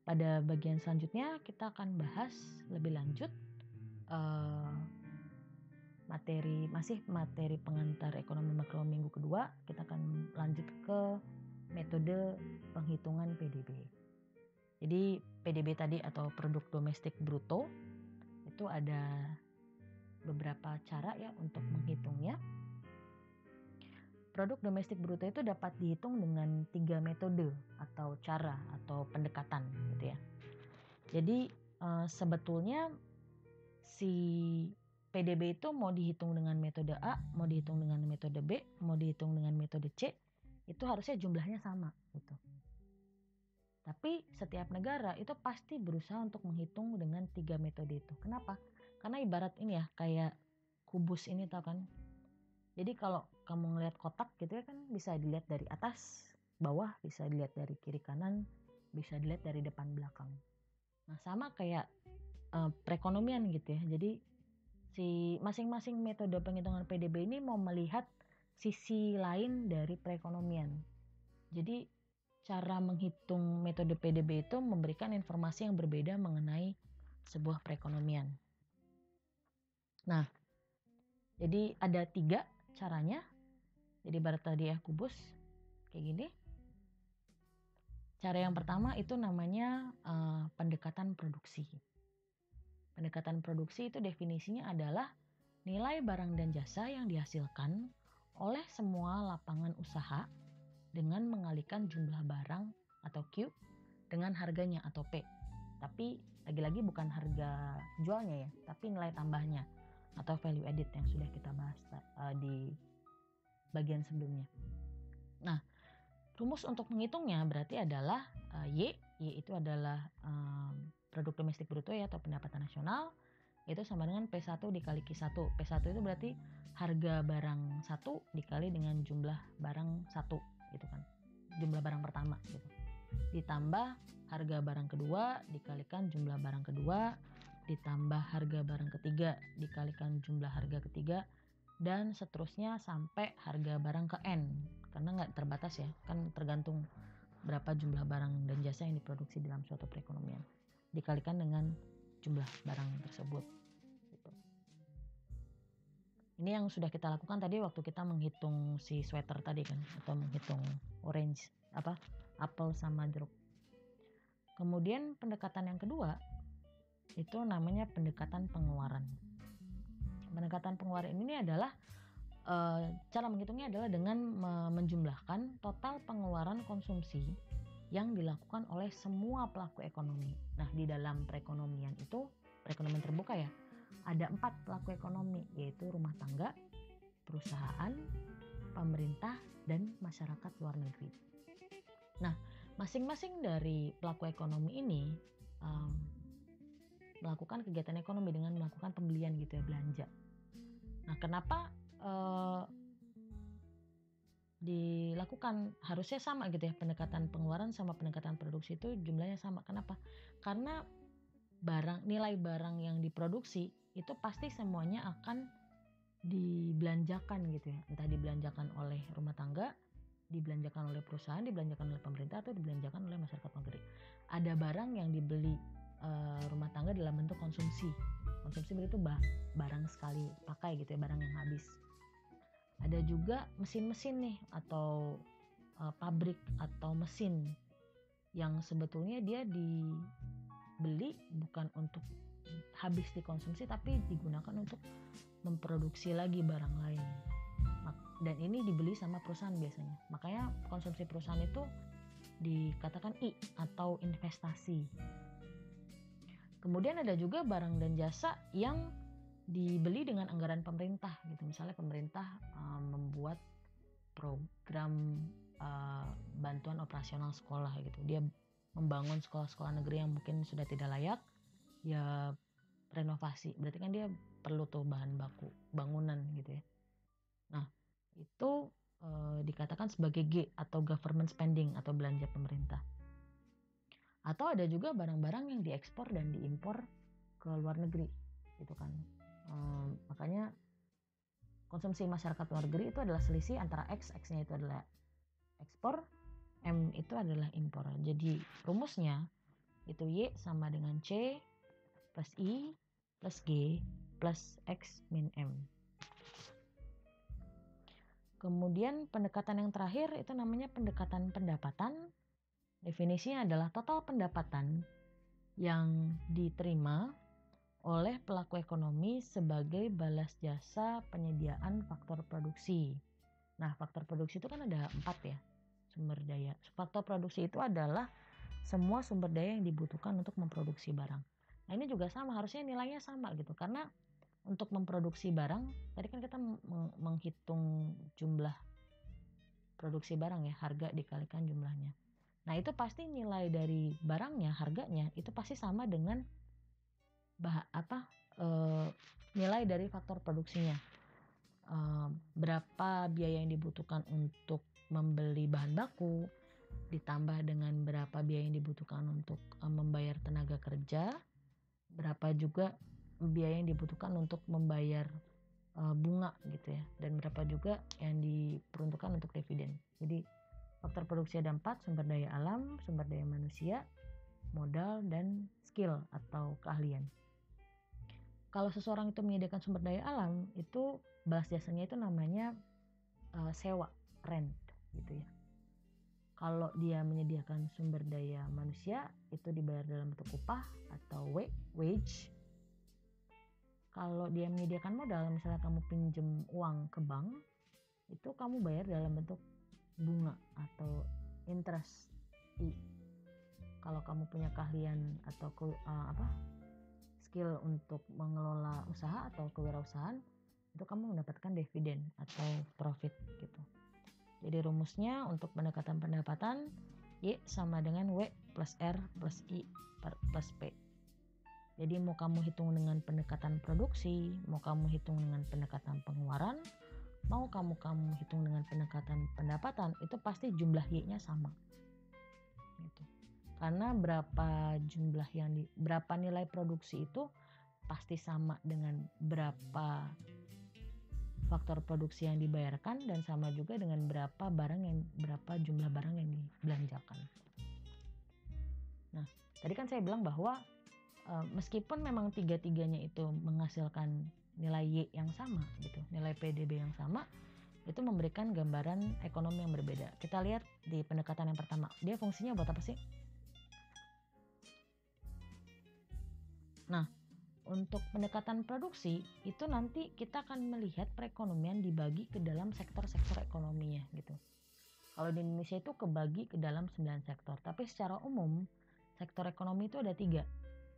Pada bagian selanjutnya kita akan bahas lebih lanjut materi pengantar ekonomi makro minggu kedua. Kita akan lanjut ke metode penghitungan PDB. Jadi PDB tadi atau produk domestik bruto itu ada beberapa cara ya untuk menghitungnya. Produk domestik bruto itu dapat dihitung dengan 3 metode atau cara atau pendekatan gitu ya. Jadi sebetulnya si PDB itu mau dihitung dengan metode A, mau dihitung dengan metode B, mau dihitung dengan metode C, itu harusnya jumlahnya sama gitu. Tapi setiap negara itu pasti berusaha untuk menghitung dengan 3 metode itu. Kenapa? Karena ibarat ini ya, kayak kubus ini tau kan. Jadi kalau kamu ngelihat kotak gitu ya kan bisa dilihat dari atas, bawah, bisa dilihat dari kiri kanan, bisa dilihat dari depan belakang. Nah sama kayak perekonomian gitu ya. Jadi si masing-masing metode penghitungan PDB ini mau melihat sisi lain dari perekonomian. Jadi cara menghitung metode PDB itu memberikan informasi yang berbeda mengenai sebuah perekonomian. Nah, jadi ada 3 caranya. Jadi barat tadi ya kubus kayak gini. Cara yang pertama itu namanya pendekatan produksi. Pendekatan produksi itu definisinya adalah nilai barang dan jasa yang dihasilkan oleh semua lapangan usaha dengan mengalihkan jumlah barang atau Q dengan harganya atau P. Tapi lagi-lagi bukan harga jualnya ya, tapi nilai tambahnya atau value added yang sudah kita bahas di bagian sebelumnya. Nah, rumus untuk menghitungnya berarti adalah Y itu adalah produk domestik bruto ya atau pendapatan nasional, itu sama dengan P1 dikali Q1. P1 itu berarti harga barang 1 dikali dengan jumlah barang 1 gitu kan. Jumlah barang pertama gitu. Ditambah harga barang kedua dikalikan jumlah barang kedua, ditambah harga barang ketiga dikalikan jumlah harga ketiga, dan seterusnya sampai harga barang ke N. Karena nggak terbatas ya, kan tergantung berapa jumlah barang dan jasa yang diproduksi dalam suatu perekonomian. Dikalikan dengan jumlah barang tersebut. Gitu. Ini yang sudah kita lakukan tadi waktu kita menghitung si sweater tadi kan, atau menghitung orange, apel sama jeruk. Kemudian pendekatan yang kedua itu namanya pendekatan pengeluaran. Pendekatan pengeluaran ini adalah cara menghitungnya adalah dengan menjumlahkan total pengeluaran konsumsi yang dilakukan oleh semua pelaku ekonomi. Nah, di dalam perekonomian itu, perekonomian terbuka ya, ada 4 pelaku ekonomi, yaitu rumah tangga, perusahaan, pemerintah, dan masyarakat luar negeri. Nah, masing-masing dari pelaku ekonomi ini melakukan kegiatan ekonomi dengan melakukan pembelian gitu ya, belanja. Nah, kenapa dilakukan harusnya sama gitu ya, pendekatan pengeluaran sama pendekatan produksi itu jumlahnya sama. Kenapa? Karena nilai barang yang diproduksi itu pasti semuanya akan dibelanjakan gitu ya, entah dibelanjakan oleh rumah tangga, dibelanjakan oleh perusahaan, dibelanjakan oleh pemerintah, atau dibelanjakan oleh masyarakat negeri. Ada barang yang dibeli rumah tangga dalam bentuk konsumsi itu barang sekali pakai gitu ya, barang yang habis. Ada juga mesin-mesin nih atau pabrik atau mesin yang sebetulnya dia dibeli bukan untuk habis dikonsumsi tapi digunakan untuk memproduksi lagi barang lain. Dan ini dibeli sama perusahaan biasanya. Makanya konsumsi perusahaan itu dikatakan I atau investasi. Kemudian ada juga barang dan jasa yang dibeli dengan anggaran pemerintah gitu. Misalnya pemerintah membuat program bantuan operasional sekolah gitu. Dia membangun sekolah-sekolah negeri yang mungkin sudah tidak layak, ya renovasi. Berarti kan dia perlu tuh bahan baku bangunan gitu ya. Nah, itu dikatakan sebagai G atau government spending atau belanja pemerintah. Atau ada juga barang-barang yang diekspor dan diimpor ke luar negeri gitu kan. Makanya konsumsi masyarakat luar negeri itu adalah selisih antara X-nya itu adalah ekspor, M itu adalah impor. Jadi rumusnya itu Y sama dengan C plus I plus G plus X min M. Kemudian pendekatan yang terakhir itu namanya pendekatan pendapatan. Definisinya adalah total pendapatan yang diterima oleh pelaku ekonomi sebagai balas jasa penyediaan faktor produksi. Nah, faktor produksi itu kan ada 4 ya, sumber daya. Faktor produksi itu adalah semua sumber daya yang dibutuhkan untuk memproduksi barang. Nah, ini juga sama, harusnya nilainya sama gitu, karena untuk memproduksi barang, tadi kan kita menghitung jumlah produksi barang ya, harga dikalikan jumlahnya. Nah, itu pasti nilai dari barangnya, harganya itu pasti sama dengan nilai dari faktor produksinya. Berapa biaya yang dibutuhkan untuk membeli bahan baku, ditambah dengan berapa biaya yang dibutuhkan untuk membayar tenaga kerja, berapa juga biaya yang dibutuhkan untuk membayar bunga gitu ya, dan berapa juga yang diperuntukkan untuk dividen. Jadi faktor produksi ada 4, sumber daya alam, sumber daya manusia, modal, dan skill atau keahlian. Kalau seseorang itu menyediakan sumber daya alam, itu balas jasanya itu namanya sewa, rent gitu ya. Kalau dia menyediakan sumber daya manusia, itu dibayar dalam bentuk upah atau wage. Kalau dia menyediakan modal, misalnya kamu pinjam uang ke bank, itu kamu bayar dalam bentuk bunga atau interest I. Kalau kamu punya keahlian atau skill untuk mengelola usaha atau kewirausahaan, itu kamu mendapatkan dividen atau profit gitu. Jadi rumusnya untuk pendekatan pendapatan, Y sama dengan W plus R plus I plus P. Jadi mau kamu hitung dengan pendekatan produksi, mau kamu hitung dengan pendekatan pengeluaran, mau kamu hitung dengan pendekatan pendapatan, itu pasti jumlah Y-nya sama. Gitu. Karena berapa nilai produksi itu pasti sama dengan berapa faktor produksi yang dibayarkan, dan sama juga dengan berapa jumlah barang yang dibelanjakan. Nah, tadi kan saya bilang bahwa meskipun memang tiga-tiganya itu menghasilkan nilai Y yang sama gitu, nilai PDB yang sama, itu memberikan gambaran ekonomi yang berbeda. Kita lihat di pendekatan yang pertama, dia fungsinya buat apa sih? Nah, untuk pendekatan produksi itu nanti kita akan melihat perekonomian dibagi ke dalam sektor-sektor ekonominya gitu. Kalau di Indonesia itu kebagi ke dalam 9 sektor, tapi secara umum sektor ekonomi itu ada 3.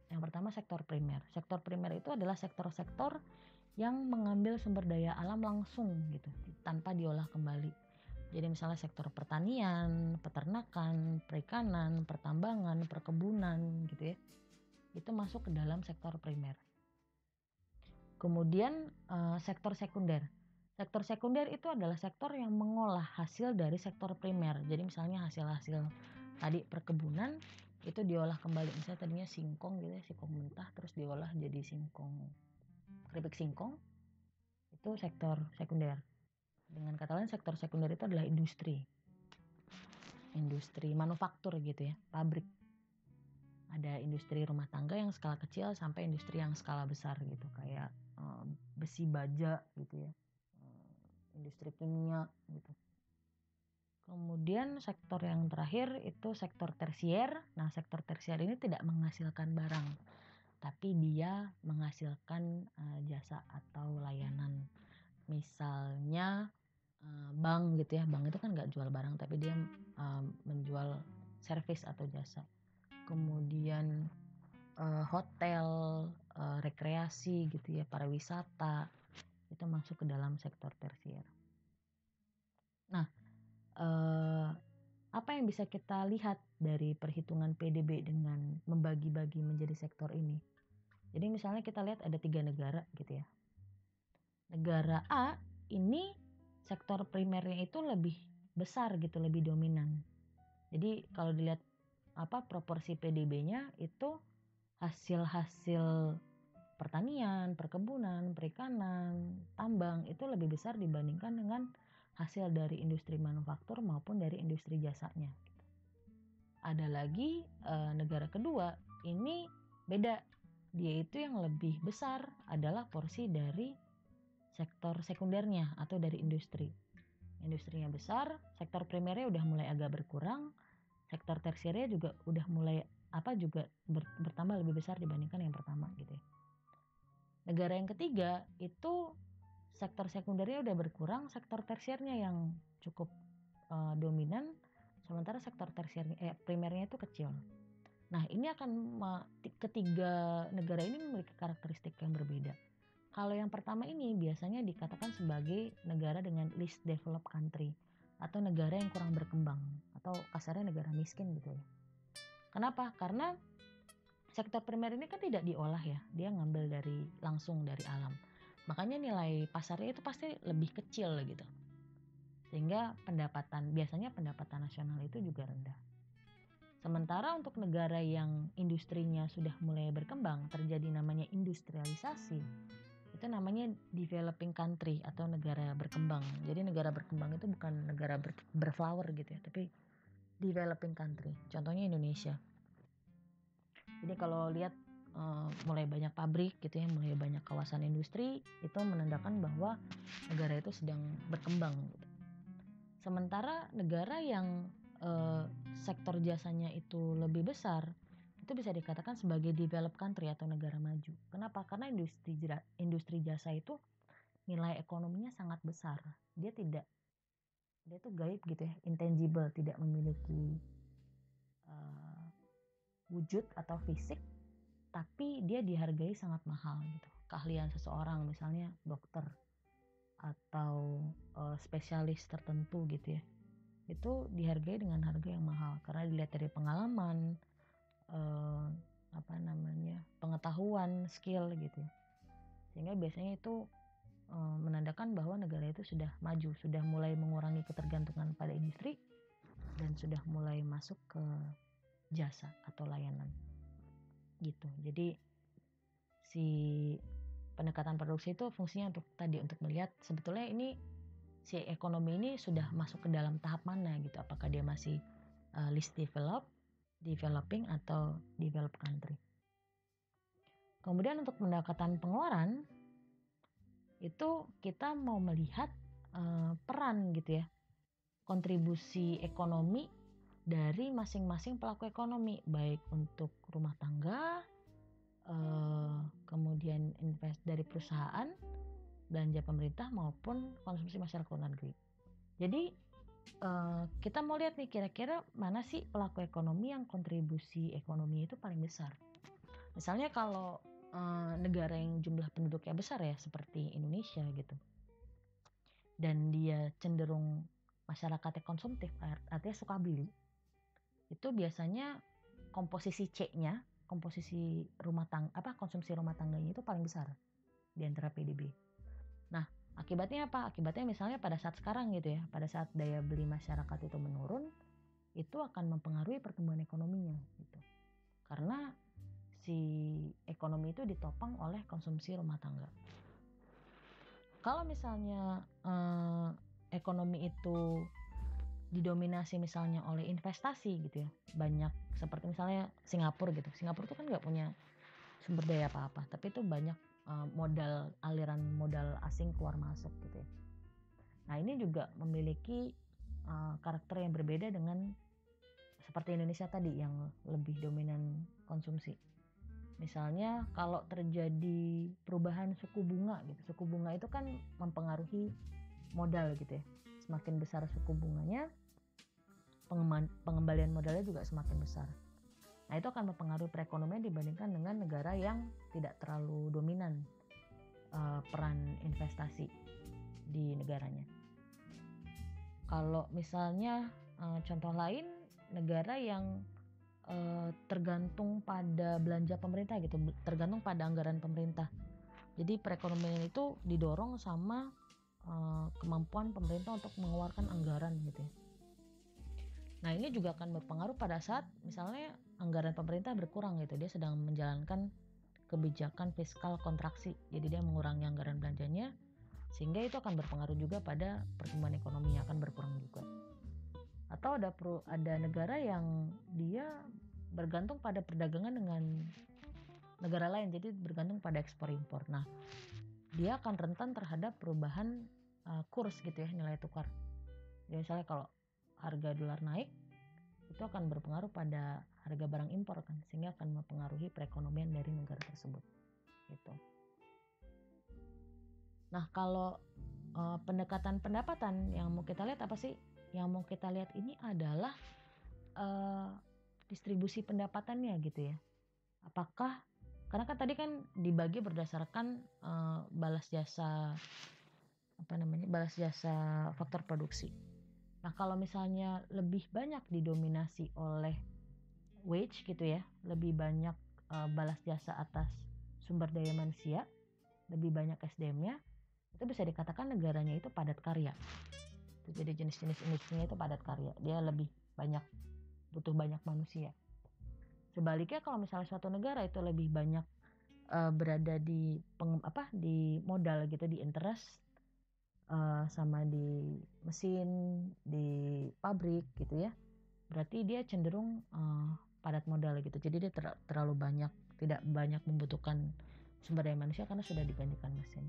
Yang pertama sektor primer. Sektor primer itu adalah sektor-sektor yang mengambil sumber daya alam langsung gitu, tanpa diolah kembali. Jadi misalnya sektor pertanian, peternakan, perikanan, pertambangan, perkebunan gitu ya. Itu masuk ke dalam sektor primer. Kemudian sektor sekunder. Sektor sekunder itu adalah sektor yang mengolah hasil dari sektor primer. Jadi misalnya hasil-hasil tadi perkebunan itu diolah kembali, misalnya tadinya singkong gitu ya, singkong mentah terus diolah jadi keripik singkong, itu sektor sekunder. Dengan kata lain, sektor sekunder itu adalah industri manufaktur gitu ya, pabrik. Ada industri rumah tangga yang skala kecil sampai industri yang skala besar gitu, kayak besi baja gitu ya, industri kimia gitu. Kemudian sektor yang terakhir itu sektor tersier. Nah, sektor tersier ini tidak menghasilkan barang, tapi dia menghasilkan jasa atau layanan. Misalnya bank gitu ya. Bank itu kan nggak jual barang, tapi dia menjual servis atau jasa. Kemudian hotel, rekreasi gitu ya, pariwisata, itu masuk ke dalam sektor tersier. Nah, apa yang bisa kita lihat dari perhitungan PDB dengan membagi-bagi menjadi sektor ini? Jadi misalnya kita lihat ada 3 negara gitu ya. Negara A ini sektor primernya itu lebih besar gitu, lebih dominan. Jadi kalau dilihat proporsi PDB-nya itu hasil-hasil pertanian, perkebunan, perikanan, tambang itu lebih besar dibandingkan dengan hasil dari industri manufaktur maupun dari industri jasanya. ada lagi negara kedua, ini beda. Dia itu yang lebih besar adalah porsi dari sektor sekundernya atau dari industri. Industrinya besar, sektor primernya udah mulai agak berkurang, sektor tersiernya juga udah mulai bertambah lebih besar dibandingkan yang pertama gitu ya. Negara yang ketiga itu sektor sekundernya udah berkurang, sektor tersiernya yang cukup dominan, sementara sektor primernya itu kecil. Nah, ini ketiga negara ini memiliki karakteristik yang berbeda. Kalau yang pertama ini biasanya dikatakan sebagai negara dengan least developed country atau negara yang kurang berkembang atau kasarnya negara miskin gitu ya. Kenapa? Karena sektor primer ini kan tidak diolah ya, dia ngambil langsung dari alam. Makanya nilai pasarnya itu pasti lebih kecil gitu. Sehingga biasanya pendapatan nasional itu juga rendah. Sementara untuk negara yang industrinya sudah mulai berkembang, terjadi namanya industrialisasi, itu namanya developing country atau negara berkembang. Jadi negara berkembang itu bukan negara berflower gitu ya, tapi developing country. Contohnya Indonesia. Jadi kalau lihat mulai banyak pabrik gitu ya, mulai banyak kawasan industri, itu menandakan bahwa negara itu sedang berkembang gitu. Sementara negara yang sektor jasanya itu lebih besar, itu bisa dikatakan sebagai developed country atau negara maju. Kenapa? Karena industri jasa itu nilai ekonominya sangat besar. Dia tuh gaib gitu ya, intangible, tidak memiliki wujud atau fisik, tapi dia dihargai sangat mahal gitu. Keahlian seseorang misalnya dokter atau spesialis tertentu gitu ya, itu dihargai dengan harga yang mahal karena dilihat dari pengalaman, pengetahuan, skill gitu ya. Sehingga biasanya itu menandakan bahwa negara itu sudah maju, sudah mulai mengurangi ketergantungan pada industri dan sudah mulai masuk ke jasa atau layanan gitu. Jadi si pendekatan produksi itu fungsinya untuk melihat sebetulnya ini si ekonomi ini sudah masuk ke dalam tahap mana gitu, apakah dia masih least developed, developing atau developed country. Kemudian untuk pendekatan pengeluaran itu kita mau melihat peran gitu ya, kontribusi ekonomi dari masing-masing pelaku ekonomi, baik untuk rumah tangga, kemudian invest dari perusahaan, belanja pemerintah maupun konsumsi masyarakat luar negeri. Jadi kita mau lihat nih kira-kira mana sih pelaku ekonomi yang kontribusi ekonomi itu paling besar. Misalnya kalau negara yang jumlah penduduknya besar ya seperti Indonesia gitu, dan dia cenderung masyarakatnya konsumtif, artinya suka beli, itu biasanya komposisi C-nya, komposisi konsumsi rumah tangganya itu paling besar di antara PDB. Nah, akibatnya apa? Akibatnya misalnya pada saat sekarang gitu ya, pada saat daya beli masyarakat itu menurun, itu akan mempengaruhi pertumbuhan ekonominya gitu. Karena si ekonomi itu ditopang oleh konsumsi rumah tangga. Kalau misalnya ekonomi itu didominasi misalnya oleh investasi gitu ya, banyak seperti misalnya Singapura gitu. Singapura itu kan nggak punya sumber daya apa-apa, tapi itu banyak aliran modal asing keluar masuk gitu ya. Nah ini juga memiliki karakter yang berbeda dengan seperti Indonesia tadi yang lebih dominan konsumsi. Misalnya kalau terjadi perubahan suku bunga gitu, suku bunga itu kan mempengaruhi modal gitu ya. Semakin besar suku bunganya, pengembalian modalnya juga semakin besar. Nah itu akan mempengaruhi perekonomian dibandingkan dengan negara yang tidak terlalu dominan peran investasi di negaranya. Kalau misalnya contoh lain, negara yang tergantung pada belanja pemerintah gitu, tergantung pada anggaran pemerintah. Jadi perekonomian itu didorong sama kemampuan pemerintah untuk mengeluarkan anggaran gitu ya. Nah ini juga akan berpengaruh pada saat misalnya anggaran pemerintah berkurang gitu, dia sedang menjalankan kebijakan fiskal kontraksi, jadi dia mengurangi anggaran belanjanya, sehingga itu akan berpengaruh juga pada pertumbuhan ekonomi yang akan berkurang juga. Atau ada negara yang dia bergantung pada perdagangan dengan negara lain, jadi bergantung pada ekspor impor. Nah, dia akan rentan terhadap perubahan kurs gitu ya, nilai tukar. Jadi misalnya kalau harga dolar naik, itu akan berpengaruh pada harga barang impor kan, sehingga akan mempengaruhi perekonomian dari negara tersebut gitu. Nah, kalau pendekatan pendapatan yang mau kita lihat apa sih? Yang mau kita lihat ini adalah distribusi pendapatannya gitu ya. Apakah, karena kan tadi kan dibagi berdasarkan balas jasa faktor produksi. Nah, kalau misalnya lebih banyak didominasi oleh wage gitu ya, lebih banyak balas jasa atas sumber daya manusia, lebih banyak SDM-nya, itu bisa dikatakan negaranya itu padat karya. Jadi jenis-jenis industrinya itu padat karya, dia lebih butuh banyak manusia. Sebaliknya kalau misalnya suatu negara itu lebih banyak berada di modal gitu, di interest, sama di mesin, di pabrik gitu ya, berarti dia cenderung padat modal gitu. Jadi dia tidak banyak membutuhkan sumber daya manusia karena sudah digantikan mesin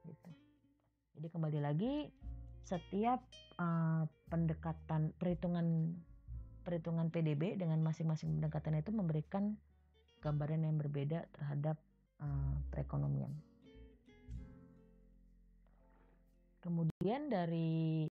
gitu. Jadi kembali lagi, setiap perhitungan PDB dengan masing-masing pendekatan itu memberikan gambaran yang berbeda terhadap perekonomian. Kemudian dari